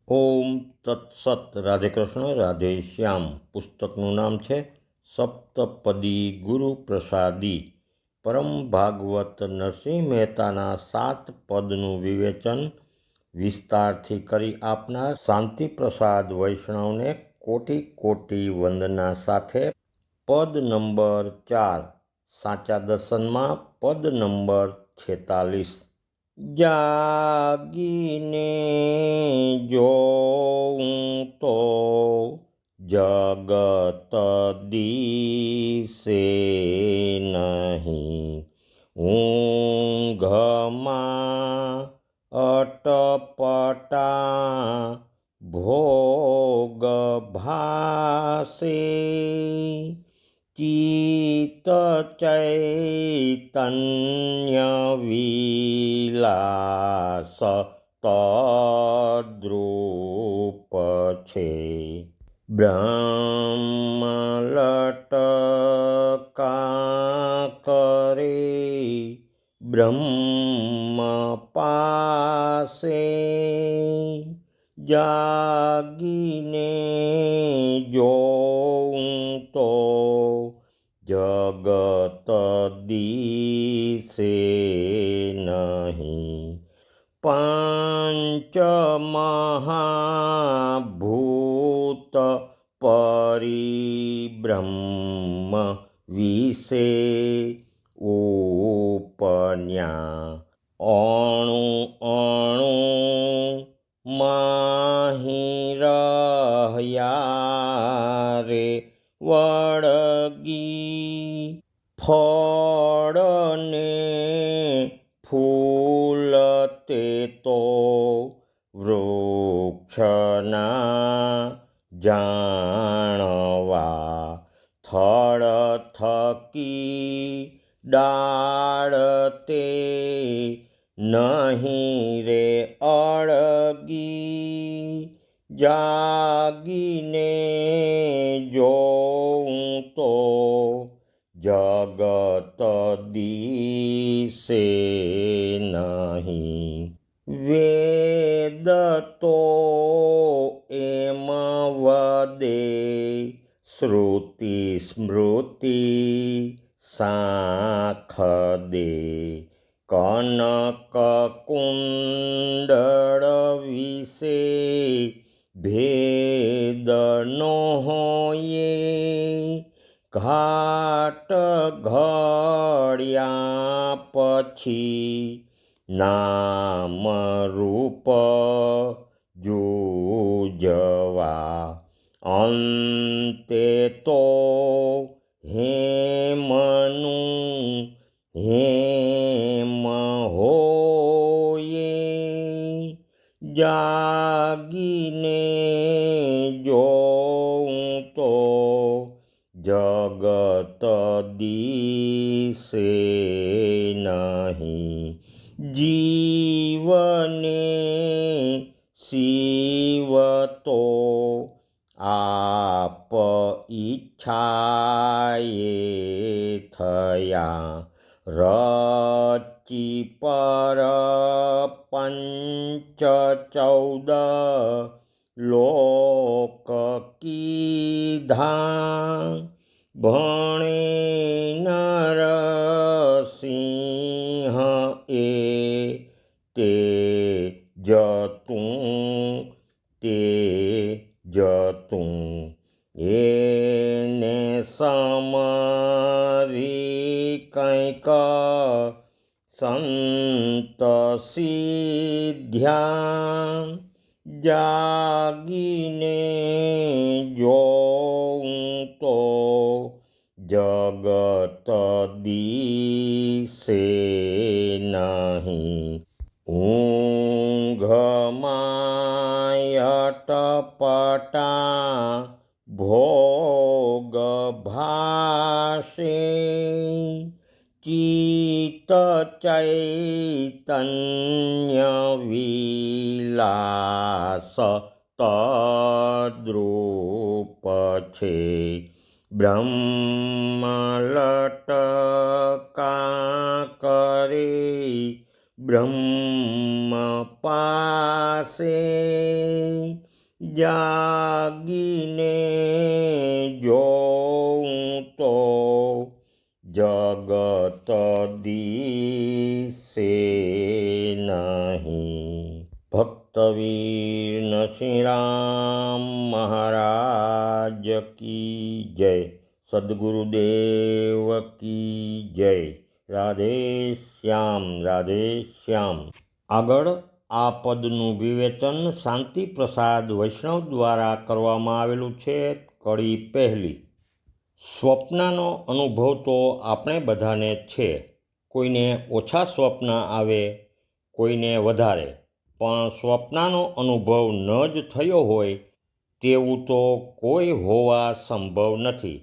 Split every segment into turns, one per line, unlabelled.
ઓમ તત્સત. રાધે કૃષ્ણ, રાધે શ્યામ. પુસ્તકનું નામ છે સપ્તપદી ગુરુ પ્રસાદી. પરમ ભાગવત નરસિંહ મહેતાના 7 પદનું વિવેચન વિસ્તારથી કરી આપનાર શાંતિપ્રસાદ વૈષ્ણવને કોટી કોટી વંદના સાથે પદ નંબર 4 સાચા દર્શનમાં પદ નંબર 46. જાગીને જોઉં તો જગત દિશે નહીં, ઊંઘમાં અટપટા ભોગ ભાસે, ચિત્ત ચૈતન્ય વિલાસ તદ્રૂપ છે. બ્રહ્મ લટકા કરે બ્રહ્મ પાસે, જાગીને જોઉં તો જગત દિશે નહીં. પંચ મહાભૂત પરિબ્રહ્મ વિશે ઉપન્યા, અણુ અણુ માહી રહ્યા રે વળગી, ફળને ફૂલ તે તો વૃક્ષના જાણવા, થળ થકી ડાળ તે નહીં રે અળગી, જાગીને જોઉં તો જગત દિશે નહીં. વેદ તો એમ વદે, શ્રુતિ સ્મૃતિ સાખ દે, કનક કુંડળ વિશે ભેદ નો હોયે, ઘાટ ઘડ્યા પછી નામ રૂપ જૂજવા, અંતે તો હેમનું હેમ હોયે, જાગીને જોઉં તો જગત દિશે નહીં. જીવને શિવ તો આપ ઈચ્છાએ થયા, રચી પર પંચ 14 લોક કીધા, ભણે નરસિંહ એ તે જતું, એને સમરી કંઈક સંત સિદ્ધ્યા, જાગીને જોઉં તો જગત દિશે નહીં. ઊંઘમાં અટપટા ભોગ ભાસે, ચિત્ત ચૈતન્ય વિલાસ તદ્રૂપ છે. બ્રહ્મ લટકા કરે બ્રહ્મ પાસે જાગીને જોઉં તો જગત દિશે નહીં. ભક્તવીર નરસિંહરામ મહારાજ કી જય. સદગુરુદેવ કી જય. રાધે શ્યામ, રાધે શ્યામ. આગળ આ પદનું વિવેચન શાંતિ પ્રસાદ વૈષ્ણવ દ્વારા કરવામાં આવેલું છે. કડી પહેલી. સ્વપ્નનો અનુભવ તો આપણે બધાને છે. કોઈને ઓછા સ્વપ્ન આવે, કોઈને વધારે, પણ સ્વપ્નનો અનુભવ ન જ થયો હોય તેવું તો કોઈ હોવા સંભવ નથી.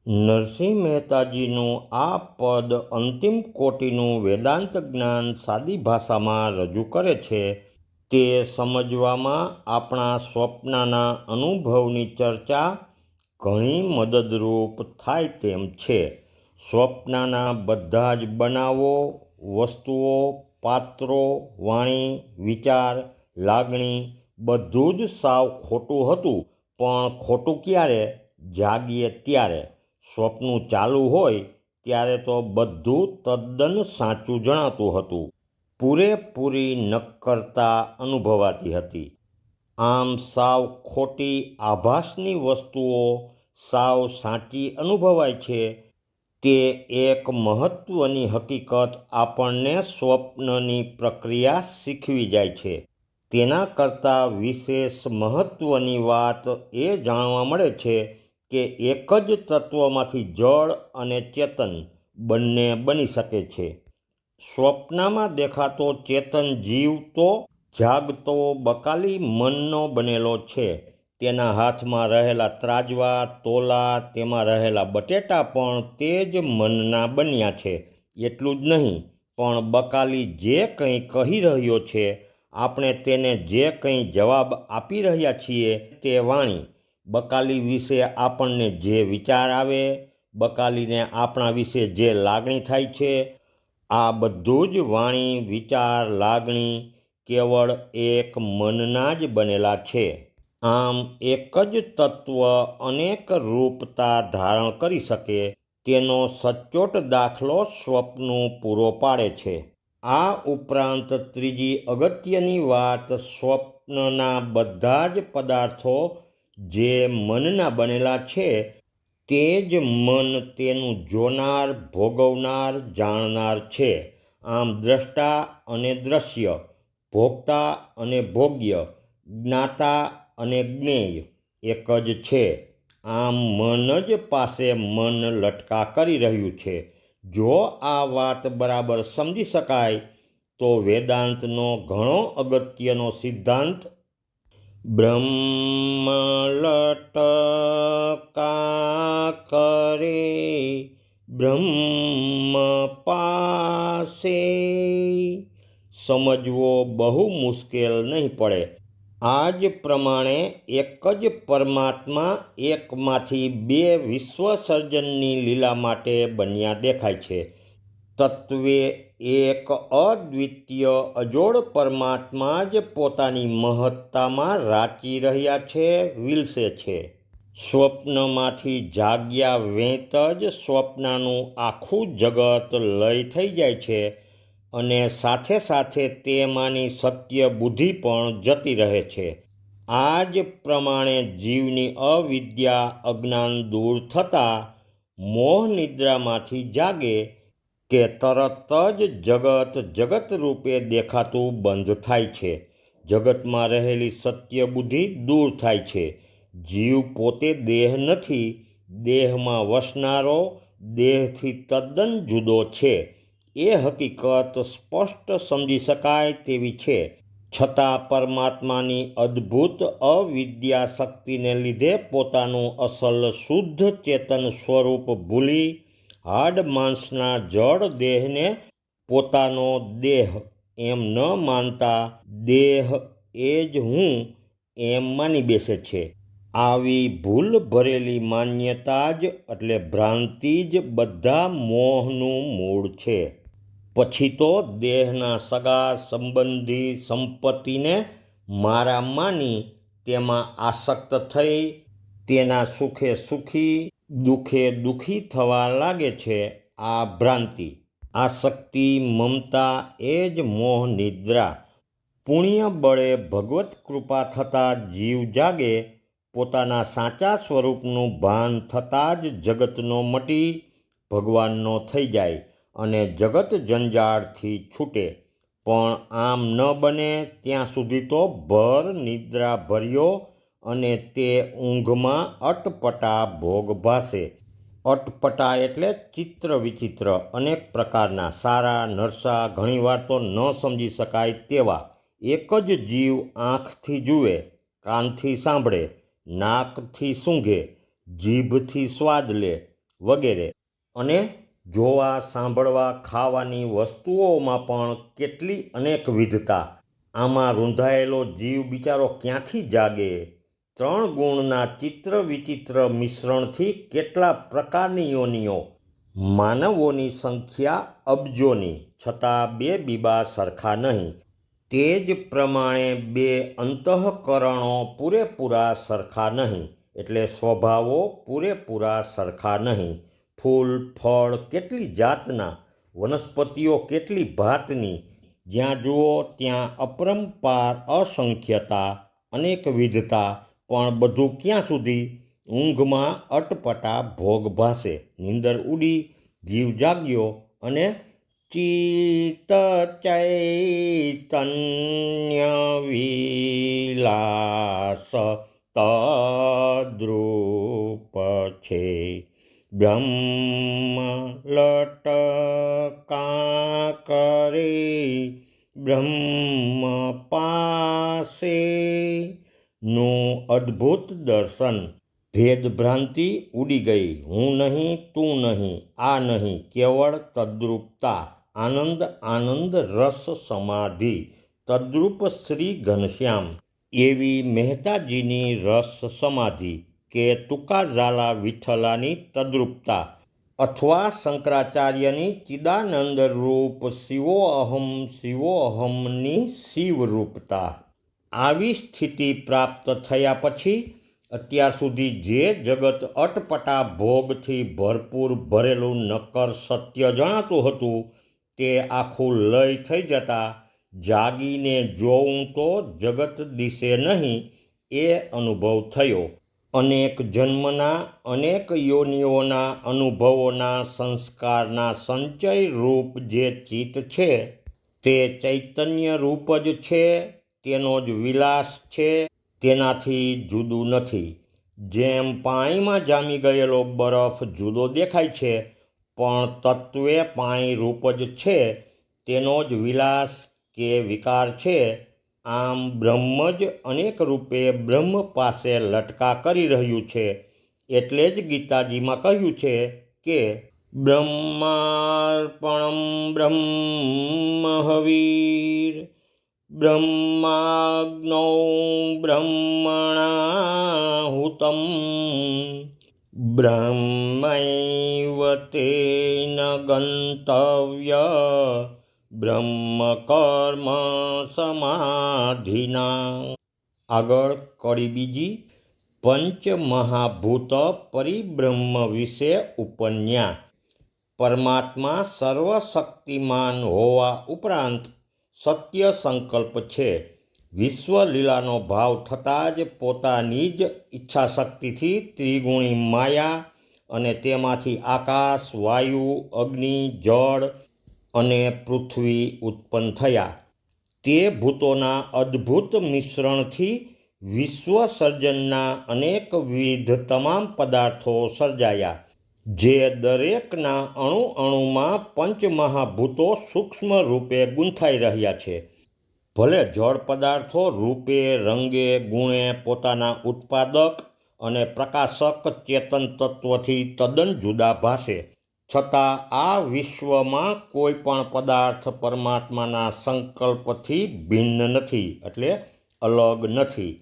નરસિંહ મહેતાજીનું આ પદ અંતિમ કોટીનું વેદાંત જ્ઞાન સાદી ભાષામાં રજૂ કરે છે. તે સમજવામાં આપણા સ્વપ્નના અનુભવની ચર્ચા ઘણી મદદરૂપ થાય તેમ છે. સ્વપ્નના બધા જ બનાવો, વસ્તુઓ, પાત્રો, વાણી, વિચાર, લાગણી બધું જ સાવ ખોટું હતું. પણ ખોટું ક્યારે? જાગીએ ત્યારે. સ્વપ્ન ચાલુ હોય ત્યારે તો બધું તદ્દન સાચું જણાતું હતું. પૂરેપૂરી નક્કરતા અનુભવાતી હતી. આમ સાવ ખોટી આભાસની વસ્તુઓ સાવ સાચી અનુભવાય છે. તે એક મહત્વની હકીકત આપણને સ્વપ્નની પ્રક્રિયા શીખવી જાય છે. તેના કરતાં વિશેષ મહત્વની વાત એ જાણવા મળે છે કે એક જ તત્વમાંથી જળ અને ચેતન બંને બની શકે છે. સ્વપ્નમાં દેખાતો ચેતન જીવ તો જાગતો બકાલી મનનો બનેલો છે. તેના હાથમાં રહેલા ત્રાજવા, તોલા, તેમાં રહેલા બટેટા પણ તે જ મનના બન્યા છે. એટલું જ નહીં, પણ બકાલી જે કંઈ કહી રહ્યો છે, આપણે તેને જે કંઈ જવાબ આપી રહ્યા છીએ તે વાણી. બકાલી વિશે આપણને જે વિચાર આવે, બકાલીને આપણા વિશે જે લાગણી થાય છે, આ બધું જ વાણી, વિચાર, લાગણી કેવળ એક મનના જ બનેલા છે. આમ એક જ તત્વ અનેક રૂપતા ધારણ કરી શકે તેનો સચોટ દાખલો સ્વપ્ન પૂરો પાડે છે. આ ઉપરાંત ત્રીજી અગત્યની વાત, સ્વપ્નના બધા જ પદાર્થો જે મનના બનેલા છે તે જ મન તેનું જોનાર, ભોગવનાર, જાણનાર છે. આમ દ્રષ્ટા અને દ્રશ્ય, ભોગતા અને ભોગ્ય, જ્ઞાતા અને જ્ઞેય એક જ છે. આમ મન જ પાસે મન લટકા કરી રહ્યું છે. જો આ વાત બરાબર સમજી શકાય તો વેદાંતનો ઘણો અગત્યનો સિદ્ધાંત બ્રહ્મ લટકા કરે બ્રહ્મ પાસે સમજવો બહુ મુશ્કેલ નહીં પડે. આ જ પ્રમાણે એક જ પરમાત્મા એકમાંથી બે વિશ્વસર્જનની લીલા માટે બન્યા દેખાય છે. તત્વે એક અદ્વિતીય અજોડ પરમાત્મા જ પોતાની મહત્તામાં રાચી રહ્યા છે, વિલસે છે. સ્વપ્નમાંથી જાગ્યા વેંત જ સ્વપ્નનું આખું જગત લય થઈ જાય છે અને સાથે સાથે તેમાંની સત્ય બુદ્ધિ પણ જતી રહે છે. આ જ પ્રમાણે જીવની અવિદ્યા, અજ્ઞાન દૂર થતાં મોહ નિદ્રામાંથી જાગે કે તરત જ જગત જગત રૂપે દેખાતું બંધ થાય છે. જગતમાં રહેલી સત્ય બુદ્ધિ દૂર થાય છે. જીવ પોતે દેહ નથી, દેહમાં વસનારો દેહથી તદ્દન જુદો છે. એ હકીકત સ્પષ્ટ સમજી શકાય તેવી છે. છતાં પરમાત્માની અદ્ભુત અવિદ્યા શક્તિને લીધે પોતાનું અસલ શુદ્ધ ચેતન સ્વરૂપ ભૂલી હાડ માંસના જડ દેહને પોતાનો દેહ એમ ન માનતા દેહ એ જ હું એમ માની બેસે છે. આવી ભૂલ ભરેલી માન્યતા જ એટલે ભ્રાંતિ જ બધા મોહનું મૂળ છે. પછી તો દેહના સગા સંબંધી સંપત્તિને મારા માની તેમાં આસક્ત થઈ તેના સુખે સુખી દુઃખે દુઃખી થવા લાગે છે, આ ભ્રાંતિ. આસક્તિ મમતા એ જ મોહ નિદ્રા. પુણ્ય બળે ભગવત કૃપા થતાં જીવ જાગે, પોતાના સાચા સ્વરૂપનું ભાન થતાં જ જગતનો મટી ભગવાનનો થઈ જાય અને જગત જંજાળથી છૂટે. પણ આમ ન બને ત્યાં સુધી તો ભર નિદ્રા ભર્યો અને તે ઊંઘમાં અટપટા ભોગ ભાસે. અટપટા એટલે ચિત્ર વિચિત્ર, અનેક પ્રકારના, સારા નરસા, ઘણીવાર તો ન સમજી શકાય તેવા. એક જ જીવ આંખથી જુએ, કાનથી સાંભળે, નાકથી સૂંઘે, જીભથી સ્વાદ લે વગેરે. અને જોવા, સાંભળવા, ખાવાની વસ્તુઓમાં પણ કેટલી અનેકવિધતા. આમાં રૂંધાયેલો જીવ બિચારો ક્યાંથી જાગે? 3 ગુણના ચિત્ર વિચિત્ર મિશ્રણથી કેટલા પ્રકારની યોનિઓ. માનવોની સંખ્યા અબજોની, છતાં 2 બીબા સરખા નહીં. તે જ પ્રમાણે 2 અંતઃકરણો પૂરેપૂરા સરખા નહીં, એટલે સ્વભાવો પૂરેપૂરા સરખા નહીં. ફૂલ ફળ કેટલી જાતના, વનસ્પતિઓ કેટલી ભાતની. જ્યાં જુઓ ત્યાં અપરંપાર અસંખ્યતા, અનેકવિધતા. પણ બધું ક્યાં સુધી? ઊંઘમાં અટપટા ભોગ ભાસે. નીંદર ઉડી, જીવ જાગ્યો અને ચિત્ત ચૈતન્ય વિલાસ તદ્રૂપ છે. બ્રહ્મ લટકા કરે બ્રહ્મ પાસે નું અદ્ભુત દર્શન. ભેદ ભ્રાંતિ ઉડી ગઈ. હું નહીં, તું નહીં, આ નહીં, કેવળ તદ્રૂપતા. આનંદ આનંદ રસ સમાધિ. તદ્રૂપ શ્રી ઘનશ્યામ. એવી મહેતાજીની રસ સમાધિ કે તુકાઝાલા વિઠ્ઠલાની તદ્રૂપતા, અથવા શંકરાચાર્યની ચિદાનંદ રૂપ શિવોઅહમની શિવરૂપતા. આવી સ્થિતિ પ્રાપ્ત થયા પછી અત્યાર સુધી જે જગત અટપટા ભોગથી ભરપૂર ભરેલું નક્કર સત્ય જણાતું હતું, તે આખું લય થઈ જતાં જાગીને જોઉં તો જગત દિશે નહીં, એ અનુભવ થયો. અનેક જન્મના, અનેક યોનિઓના અનુભવોના સંસ્કારના સંચય રૂપ જે ચિત્ત છે, તે ચૈતન્ય રૂપ જ છે, તેનો જ વિલાસ છે, તેનાથી જુદું નથી. જેમ પાણીમાં જામી ગયેલો બરફ જુદો દેખાય છે, પણ તત્વે પાણી રૂપ જ છે, તેનો જ વિલાસ કે વિકાર છે. આમ બ્રહ્મ જ અનેક રૂપે બ્રહ્મ પાસે લટકા કરી રહ્યું છે. એટલે જ ગીતાજીમાં કહ્યું છે કે બ્રહ્માર્પણમ બ્રહ્મ હવીર બ્રહ્માગ્નૌ બ્રહ્મણાહુતમ બ્રહ્મૈવ તેન ગંતવ્ય બ્રહ્મ કર્મ સમાધિના. આગળ કડી બીજી. પંચમહાભૂત પરિબ્રહ્મ વિશે ઉપન્યા. પરમાત્મા સર્વશક્તિમાન હોવા ઉપરાંત સત્ય સંકલ્પ છે. વિશ્વલીલાનો ભાવ થતાં જ પોતાની જ ઈચ્છાશક્તિથી ત્રિગુણી માયા અને તેમાંથી આકાશ, વાયુ, અગ્નિ, જળ અને પૃથ્વી ઉત્પન્ન થયા. તે ભૂતોના અદ્ભુત મિશ્રણથી વિશ્વ સર્જનના અનેકવિધ તમામ પદાર્થો સર્જાયા, જે દરેકના અણુ અણુમાં પંચમહાભૂતો સૂક્ષ્મ રૂપે ગૂંથાઈ રહ્યા છે. ભલે જળ પદાર્થો રૂપે, રંગે, ગુણે પોતાના ઉત્પાદક અને પ્રકાશક ચેતન તત્વથી તદ્દન જુદા ભાસે, છતાં આ વિશ્વમાં કોઈ પણ પદાર્થ પરમાત્માના સંકલ્પથી ભિન્ન નથી, એટલે અલગ નથી.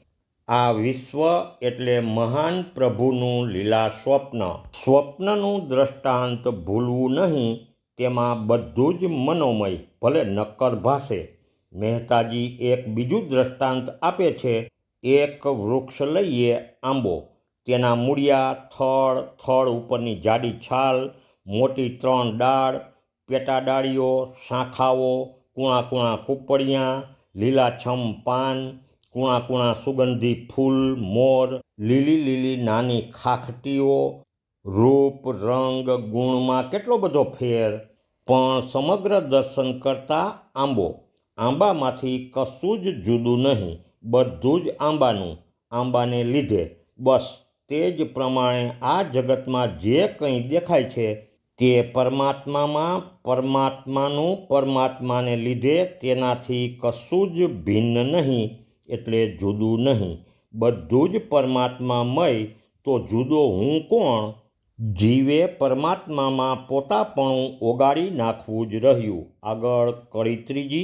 આ વિશ્વ એટલે મહાન પ્રભુનું લીલા સ્વપ્ન. સ્વપ્નનું દ્રષ્ટાંત ભૂલવું નહીં. તેમાં બધું જ મનોમય, ભલે નક્કર ભાસે. મહેતાજી એક બીજું દ્રષ્ટાંત આપે છે. એક વૃક્ષ લઈએ આંબો, તેના મૂળિયા, થડ, થડ ઉપરની જાડી છાલ, મોટી 3 ડાળ, પેટા ડાળીઓ, શાખાઓ, કૂણા કૂણા કૂપળિયા, લીલાછમ પાન, કૂણા કૂણા સુગંધી ફૂલ, મોર, લીલી લીલી નાની ખાખટીઓ, રૂપ રંગ ગુણમાં કેટલો બધો ફેર, પણ સમગ્ર દર્શન કરતા આંબો. આંબામાંથી કશું જ જુદું નહીં, બધું જ આંબાનું, આંબાને લીધે. બસ તે જ પ્રમાણે આ જગતમાં જે કંઈ દેખાય છે તે પરમાત્મામાં, પરમાત્માનું પરમાત્માને લીધે, તેનાથી કશું જ ભિન્ન નહીં, એટલે જુદું નહીં. બધું જ પરમાત્મામય, તો જુદો હું કોણ? જીવે પરમાત્મામાં પોતાપણું ઓગાળી નાખવું જ રહ્યું. આગળ કડી 3.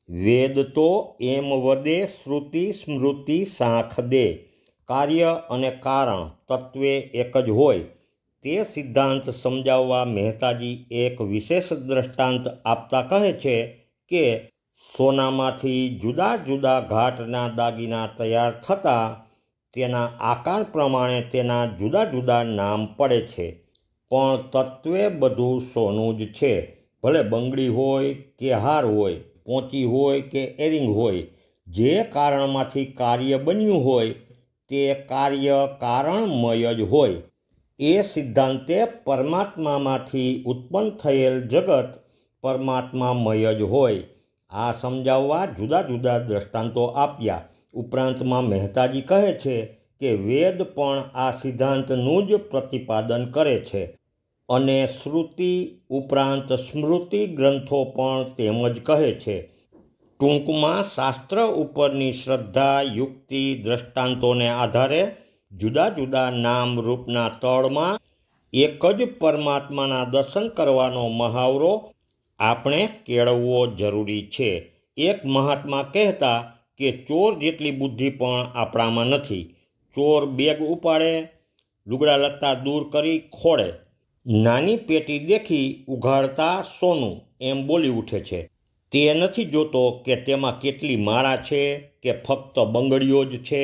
વેદ તો એમ વદે, શ્રુતિ સ્મૃતિ સાંખ દે. કાર્ય અને કારણ તત્વે એક જ હોય. તે સિદ્ધાંત સમજાવવા મહેતાજી એક વિશેષ દ્રષ્ટાંત આપતા કહે છે કે સોનામાંથી જુદા જુદા ઘાટના દાગીના તૈયાર થતાં તેના આકાર પ્રમાણે તેના જુદા જુદા નામ પડે છે, પણ તત્વે બધું સોનું જ છે. ભલે બંગડી હોય કે હાર હોય, પોંચી હોય કે એરિંગ હોય, જે કારણમાંથી કાર્ય બન્યું હોય તે કાર્ય કારણમય જ હોય. એ સિદ્ધાંતે પરમાત્મામાંથી ઉત્પન્ન થયેલ જગત પરમાત્મામય જ હોય. આ સમજાવવા જુદા જુદા દ્રષ્ટાંતો આપ્યા. ઉપરાંતમાં મહેતાજી કહે છે કે વેદ પણ આ સિદ્ધાંતનું જ પ્રતિપાદન કરે છે અને શ્રુતિ ઉપરાંત સ્મૃતિ ગ્રંથો પણ તેમ જ કહે છે. ટૂંકમાં શાસ્ત્ર ઉપરની શ્રદ્ધા, યુક્તિ, દ્રષ્ટાંતોને આધારે જુદા જુદા નામ રૂપના તળમાં એક જ પરમાત્માના દર્શન કરવાનો મહાવરો આપણે કેળવવો જરૂરી છે. એક મહાત્મા કહેતા કે ચોર જેટલી બુદ્ધિ પણ આપણામાં નથી. ચોર બેગ ઉપાડે, લુગડા લત્તા દૂર કરી ખોળે, નાની પેટી દેખી ઉઘાડતા સોનું એમ બોલી ઉઠે છે. તે નથી જોતો કે તેમાં કેટલી માળા છે કે ફક્ત બંગડીઓ જ છે.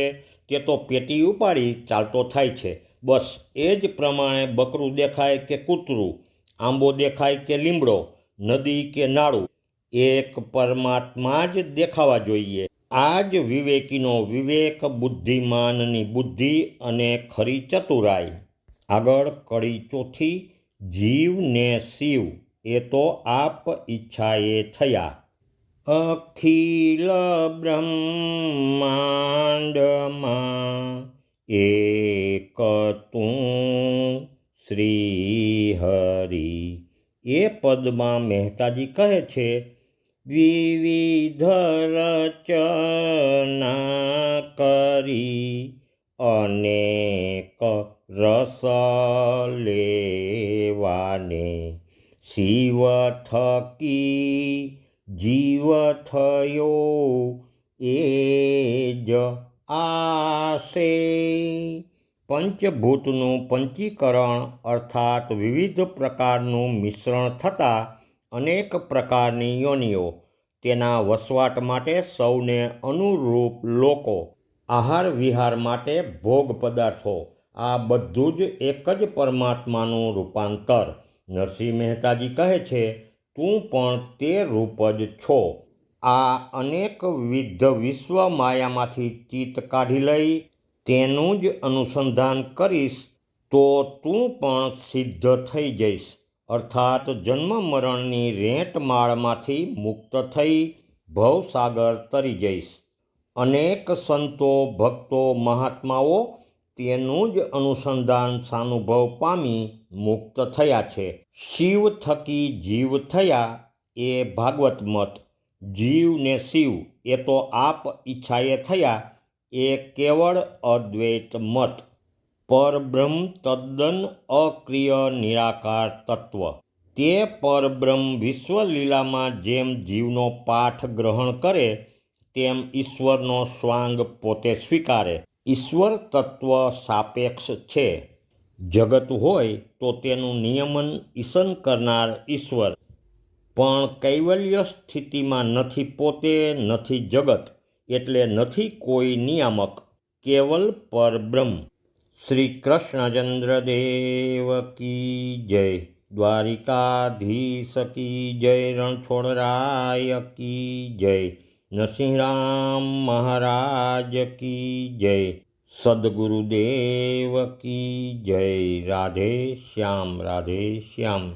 તે તો પેટી ઉપાડી ચાલતો થાય છે. બસ એ જ પ્રમાણે બકરું દેખાય કે કૂતરું, આંબો દેખાય કે લીમડો, નદી કે નાળું, એક પરમાત્મા જ દેખાવા જોઈએ. આ જ વિવેકીનો વિવેક, બુદ્ધિમાનની બુદ્ધિ અને ખરી ચતુરાઈ. આગળ કડી 4. જીવ ને શિવ એ તો આપ ઈચ્છાએ થયા. અખિલ બ્રહ્માંડમાં એક તું શ્રી હરિ. એ પદમાં મહેતાજી કહે છે વિવિધ રચના કરી અનેક રસ લેવાને, શિવ થકી જીવ થયો એ જ આશે. પંચભૂતનું પંચીકરણ અર્થાત વિવિધ પ્રકારનું મિશ્રણ થતાં અનેક પ્રકારની યોનિઓ, તેના વસવાટ માટે સૌને અનુરૂપ લોકો, આહાર વિહાર માટે ભોગ પદાર્થો, આ બધું જ એક જ પરમાત્માનું રૂપાંતર. નરસિંહ મહેતાજી કહે છે તું પણ તે રૂપ જ છો. આ અનેકવિધ વિશ્વ માયામાંથી ચિત્ત કાઢી લઈ તેનું જ અનુસંધાન કરીશ તો તું પણ સિદ્ધ થઈ જઈશ, અર્થાત જન્મ મરણની રેંટમાળમાંથી મુક્ત થઈ ભવસાગર તરી જઈશ. અનેક સંતો, ભક્તો, મહાત્માઓ તેનું જ અનુસંધાન સાનુભવ પામી મુક્ત થયા છે. શિવ થકી જીવ થયા એ ભાગવત મત. જીવ ને શિવ એ તો આપ ઈચ્છાએ થયા એ કેવળ અદ્વૈત મત. પરબ્રહ્મ તદ્દન અક્રિય નિરાકાર તત્વ. તે પરબ્રહ્મ વિશ્વલીલામાં જેમ જીવનો પાઠ ગ્રહણ કરે તેમ ઈશ્વરનો સ્વાંગ પોતે સ્વીકારે. ઈશ્વર તત્વ સાપેક્ષ છે. જગત હોય તો તેનું નિયમન ઈસન કરનાર ઈશ્વર, પણ કૈવલ્ય સ્થિતિમાં નથી પોતે, નથી જગત, એટલે નથી કોઈ નિયામક. કેવલ પરબ્રહ્મ। શ્રી કૃષ્ણચંદ્ર દેવ કી જય, દ્વારિકાધીશ કી જય, રણછોડરાય કી જય, નરસિંહરામ મહારાજ કી જય, સદગુરુદેવ કી જય। રાધે શ્યામ, રાધે શ્યામ।